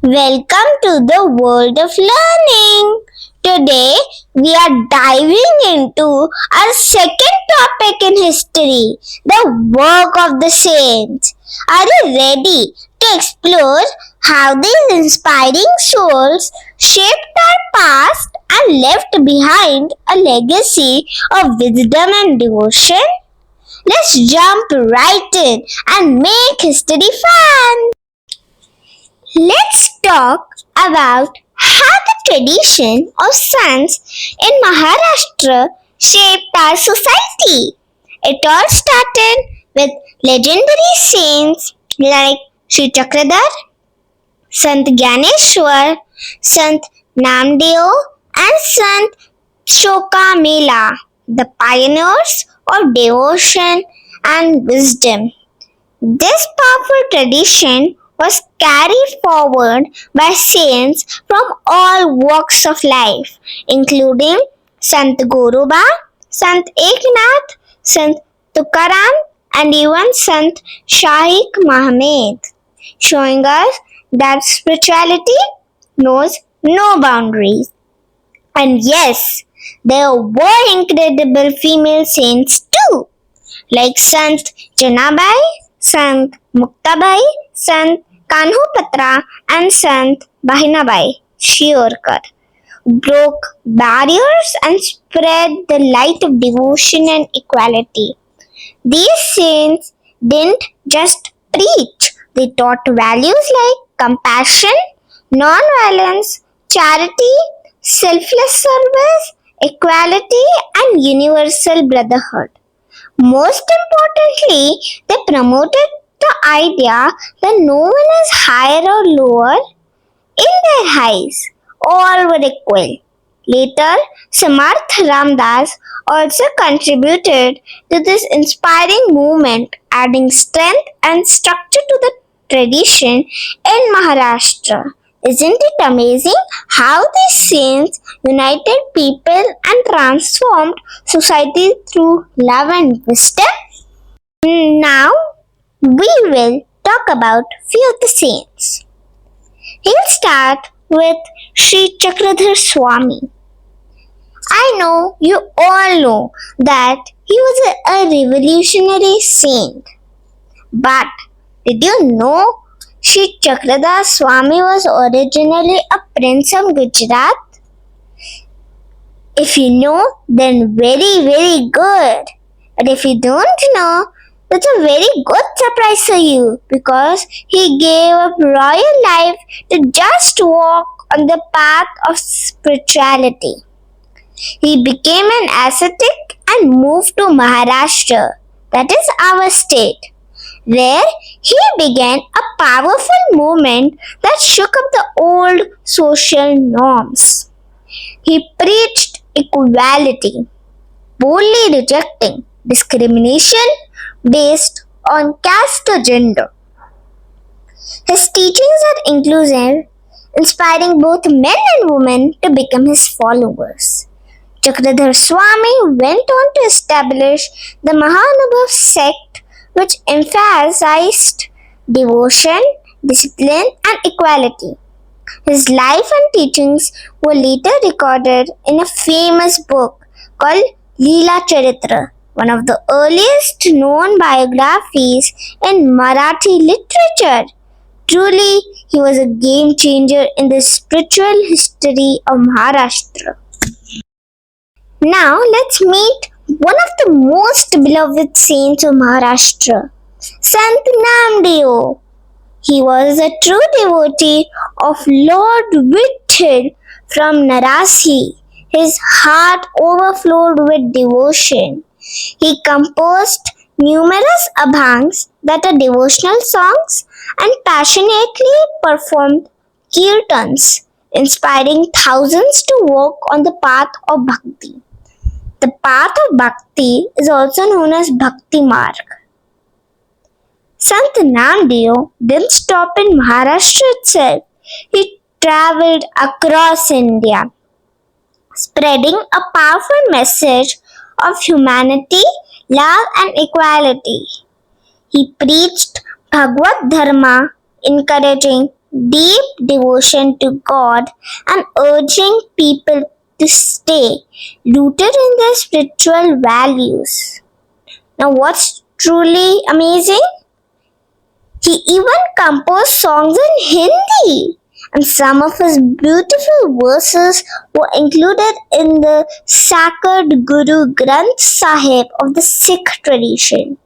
Welcome to the world of learning. Today we are diving into our second topic in history, the work of the saints. Are you ready to explore how these inspiring souls shaped our past and left behind a legacy of wisdom and devotion? Let's jump right in and make history fun. Let's talk about how the tradition of sons in Maharashtra shaped our society. It all started with legendary saints like Sri Chakradhar, Sant Gyaneshwar, Sant Namdeo, and Sant Shokamela, the pioneers of devotion and wisdom. This powerful tradition was carried forward by saints from all walks of life, including Sant Goruba, Sant Eknath, Sant Tukaram, and even Sant Shaikh Muhammad, showing us that spirituality knows no boundaries. And yes, there were incredible female saints too, like Sant Janabai, Sant Muktabai, Sant Kanhopatra, and Sant Bahinabai Shiorkar, broke barriers and spread the light of devotion and equality. These saints didn't just preach, they taught values like compassion, non-violence, charity, selfless service, equality, and universal brotherhood. Most importantly, they promoted the idea that no one is higher or lower in their eyes. All were equal. Later, Samarth Ramdas also contributed to this inspiring movement, adding strength and structure to the tradition in Maharashtra. Isn't it amazing how these saints united people and transformed society through love and wisdom? Now, we will talk about few of the saints. We'll start with Sri Chakradhar Swami. I know you all know that he was a revolutionary saint. But did you know Sri Chakradhar Swami was originally a prince of Gujarat? If you know, then very good. But if you don't know, that's a very good surprise for you because he gave up royal life to just walk on the path of spirituality. He became an ascetic and moved to Maharashtra, that is our state, where he began a powerful movement that shook up the old social norms. He preached equality, boldly rejecting discrimination based on caste or gender. His teachings are inclusive, inspiring both men and women to become his followers. Chakradhar Swami went on to establish the Mahanubhav sect, which emphasized devotion, discipline, and equality. His life and teachings were later recorded in a famous book called Leela Charitra, one of the earliest known biographies in Marathi literature. Truly, he was a game changer in the spiritual history of Maharashtra. Now, let's meet one of the most beloved saints of Maharashtra, Sant Namdeo. He was a true devotee of Lord Vitthal from Narasi. His heart overflowed with devotion. He composed numerous abhangs, that are devotional songs, and passionately performed kirtans, inspiring thousands to walk on the path of bhakti. The path of bhakti is also known as Bhakti Marg. Sant Namdeo didn't stop in Maharashtra itself. He traveled across India, spreading a powerful message of humanity, love, and equality. He preached Bhagavad Dharma, encouraging deep devotion to God and urging people to stay rooted in their spiritual values. Now, what's truly amazing? He even composed songs in Hindi, and some of his beautiful verses were included in the sacred Guru Granth Sahib of the Sikh tradition.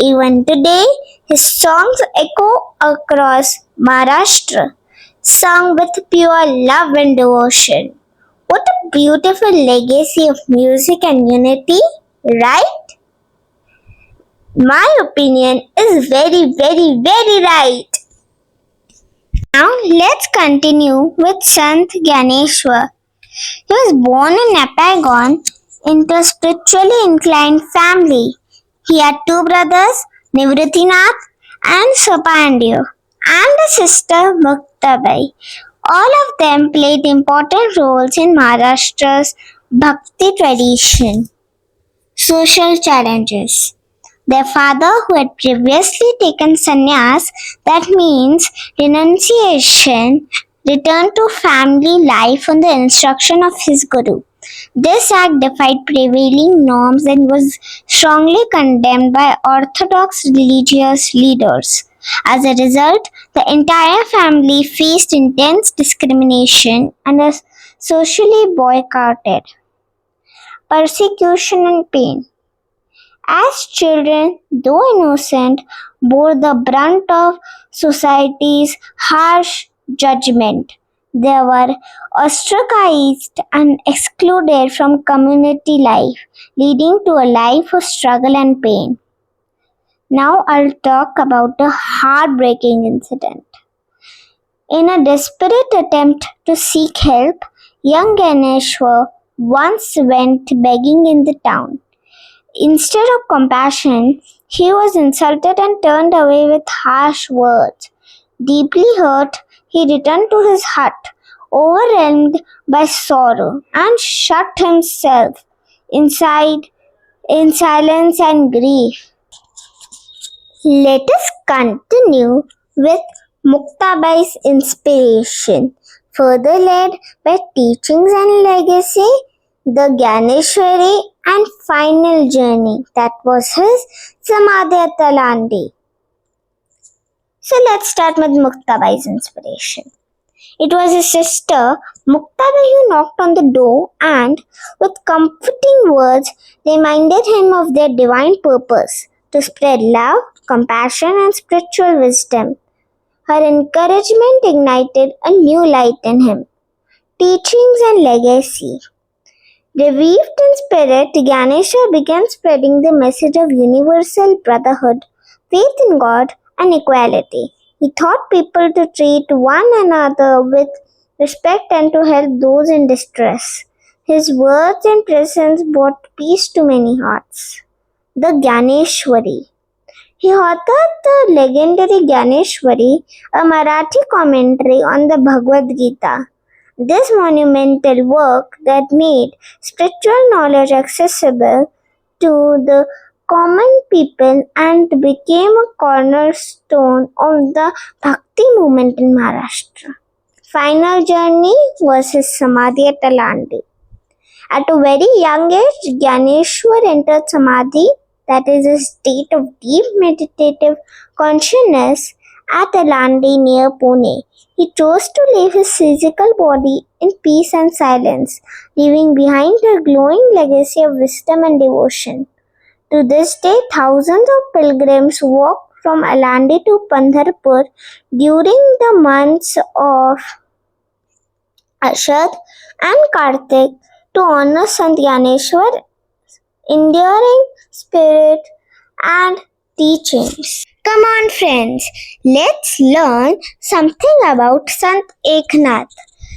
Even today, his songs echo across Maharashtra, sung with pure love and devotion. What a beautiful legacy of music and unity, right? My opinion is very right. Now let's continue with Sant Gyaneshwar. He was born in Napagon into a spiritually inclined family. He had two brothers, Nivritinath and Sopandio, and a sister Muktabai. All of them played important roles in Maharashtra's Bhakti tradition. Social challenges. Their father, who had previously taken sannyas, that means renunciation, returned to family life on the instruction of his guru. This act defied prevailing norms and was strongly condemned by orthodox religious leaders. As a result, the entire family faced intense discrimination and was socially boycotted. Persecution and pain. As children, though innocent, bore the brunt of society's harsh judgment. They were ostracized and excluded from community life, leading to a life of struggle and pain. Now I'll talk about a heartbreaking incident. In a desperate attempt to seek help, young Ganeshwar once went begging in the town. Instead of compassion, he was insulted and turned away with harsh words. Deeply hurt, he returned to his hut, overwhelmed by sorrow, and shut himself inside in silence and grief. Let us continue with Muktabai's inspiration, further led by teachings and legacy, the Gyaneshwari and final journey, that was his Samadhi at Talandi. So let's start with Muktabai's inspiration. It was his sister Muktabai who knocked on the door and, with comforting words, reminded him of their divine purpose to spread love, compassion, and spiritual wisdom. Her encouragement ignited a new light in him. Teachings and legacy. Revived in spirit, Ganesha began spreading the message of universal brotherhood, faith in God, and equality. He taught people to treat one another with respect and to help those in distress. His words and presence brought peace to many hearts. The Gyaneshwari. He authored the legendary Gyaneshwari, a Marathi commentary on the Bhagavad Gita. This monumental work that made spiritual knowledge accessible to the common people and became a cornerstone of the Bhakti movement in Maharashtra. Final journey was his Samadhi at Alandi. At a very young age, Gyaneshwar entered Samadhi, that is a state of deep meditative consciousness, at Alandi near Pune. He chose to leave his physical body in peace and silence, leaving behind a glowing legacy of wisdom and devotion. To this day, thousands of pilgrims walk from Alandi to Pandharpur during the months of Ashad and Kartik to honor Sant Gyaneshwar, enduring spirit and teachings. Come on, friends, let's learn something about Sant Eknath.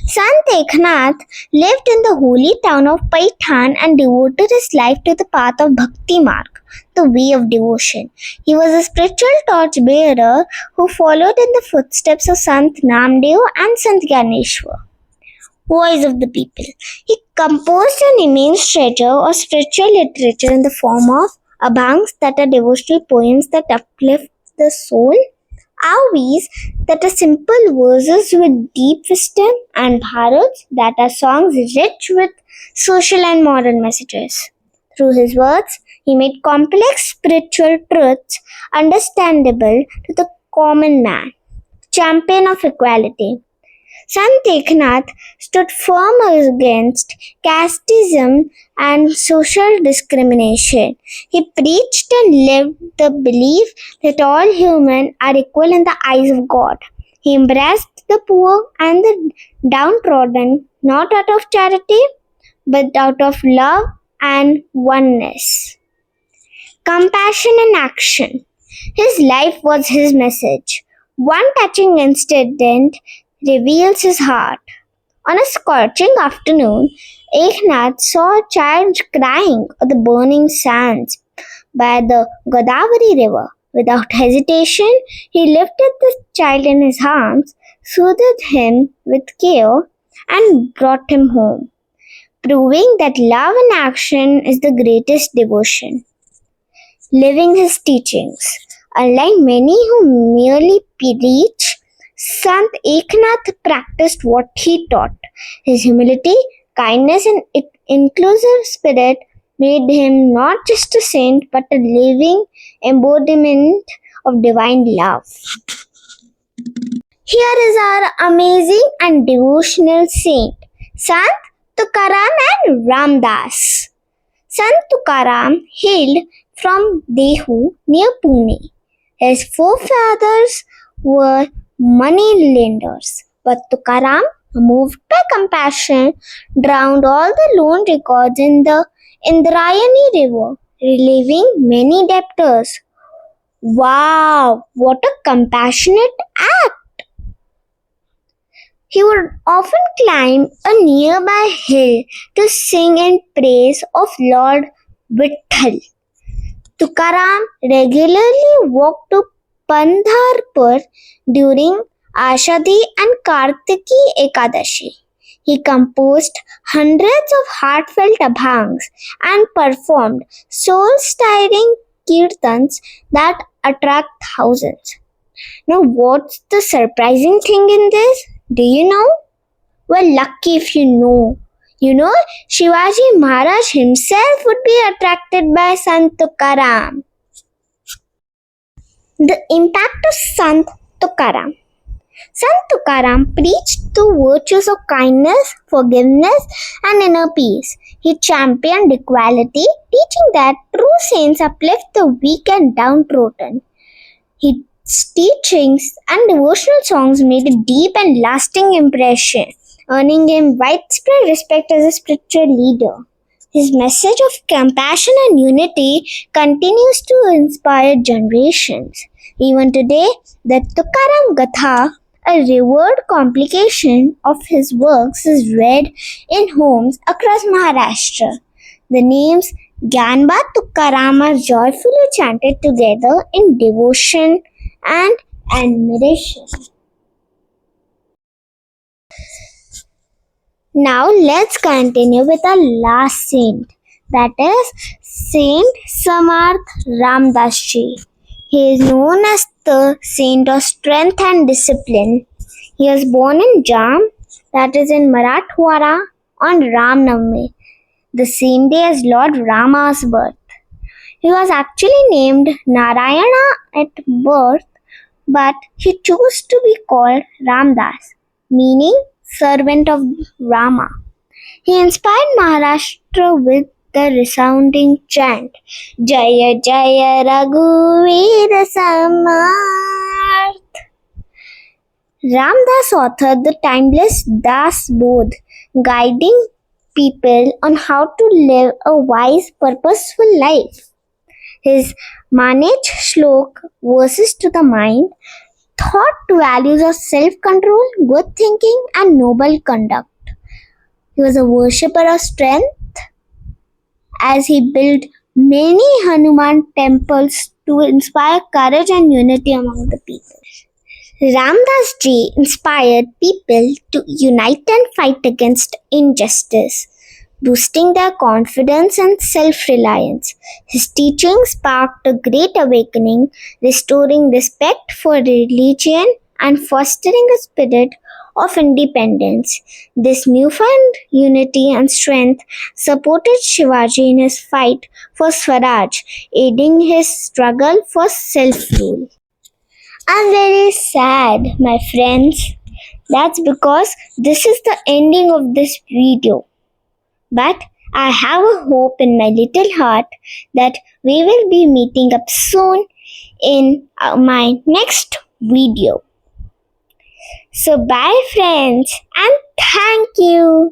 Sant Eknath lived in the holy town of Paitan and devoted his life to the path of Bhakti Marg, the way of devotion. He was a spiritual torchbearer who followed in the footsteps of Sant Namdev and Sant Gyaneshwar. Voice of the people. He composed an immense treasure of spiritual literature in the form of abhangs, that are devotional poems that uplift the soul, Avis that are simple verses with deep wisdom, and Bharats that are songs rich with social and moral messages. Through his words, he made complex spiritual truths understandable to the common man, champion of equality. Sant Eknath stood firm against casteism and social discrimination. He preached and lived the belief that all humans are equal in the eyes of God. He embraced the poor and the downtrodden not out of charity but out of love and oneness. Compassion in action. His life was his message. One touching incident reveals his heart. On a scorching afternoon, Eknath saw a child crying on the burning sands by the Godavari river. Without hesitation, he lifted the child in his arms, soothed him with care, and brought him home, proving that love in action is the greatest devotion. Living his teachings. Unlike many who merely preach, Sant Eknath practiced what he taught. His humility, kindness, and inclusive spirit made him not just a saint but a living embodiment of divine love. Here is our amazing and devotional saint, Sant Tukaram and Ramdas. Sant Tukaram hailed from Dehu near Pune. His forefathers were money lenders, but Tukaram, moved by compassion, drowned all the loan records in the Indrayani river, relieving many debtors. Wow, what a compassionate act! He would often climb a nearby hill to sing in praise of Lord Vitthal. Tukaram regularly walked to Pandharpur during Ashadi and Kartiki Ekadashi. He composed hundreds of heartfelt abhangs and performed soul-stirring kirtans that attract thousands. Now, what's the surprising thing in this? Do you know? Well, lucky if you know. Shivaji Maharaj himself would be attracted by Sant Tukaram. The impact of Sant Tukaram. Sant Tukaram preached the virtues of kindness, forgiveness, and inner peace. He championed equality, teaching that true saints uplift the weak and downtrodden. His teachings and devotional songs made a deep and lasting impression, earning him widespread respect as a spiritual leader. His message of compassion and unity continues to inspire generations. Even today, the Tukaram Gatha, a revered complication of his works, is read in homes across Maharashtra. The names Gyanba Tukaram are joyfully chanted together in devotion and admiration. Now let's continue with our last saint, that is Saint Samarth Ramdas Ji. He is known as the saint of strength and discipline. He was born in Jam, that is in Marathwada, on Ram Navami, the same day as Lord Rama's birth. He was actually named Narayana at birth, but he chose to be called Ramdas, meaning servant of Rama. He inspired Maharashtra with the resounding chant, Jaya Jaya Raghuveer Samarth. Ramdas authored the timeless Das Bodh, guiding people on how to live a wise, purposeful life. His Manech Shlok, verses to the mind, taught values of self-control, good thinking, and noble conduct. He was a worshipper of strength as he built many Hanuman temples to inspire courage and unity among the people. Ramdas Ji inspired people to unite and fight against injustice. boosting their confidence and self reliance. His teaching sparked a great awakening, restoring respect for religion and fostering a spirit of independence. This newfound unity and strength supported Shivaji in his fight for Swaraj, aiding his struggle for self rule. I'm very sad, my friends. That's because this is the ending of this video. But I have a hope in my little heart that we will be meeting up soon in my next video. So, bye, friends, and thank you.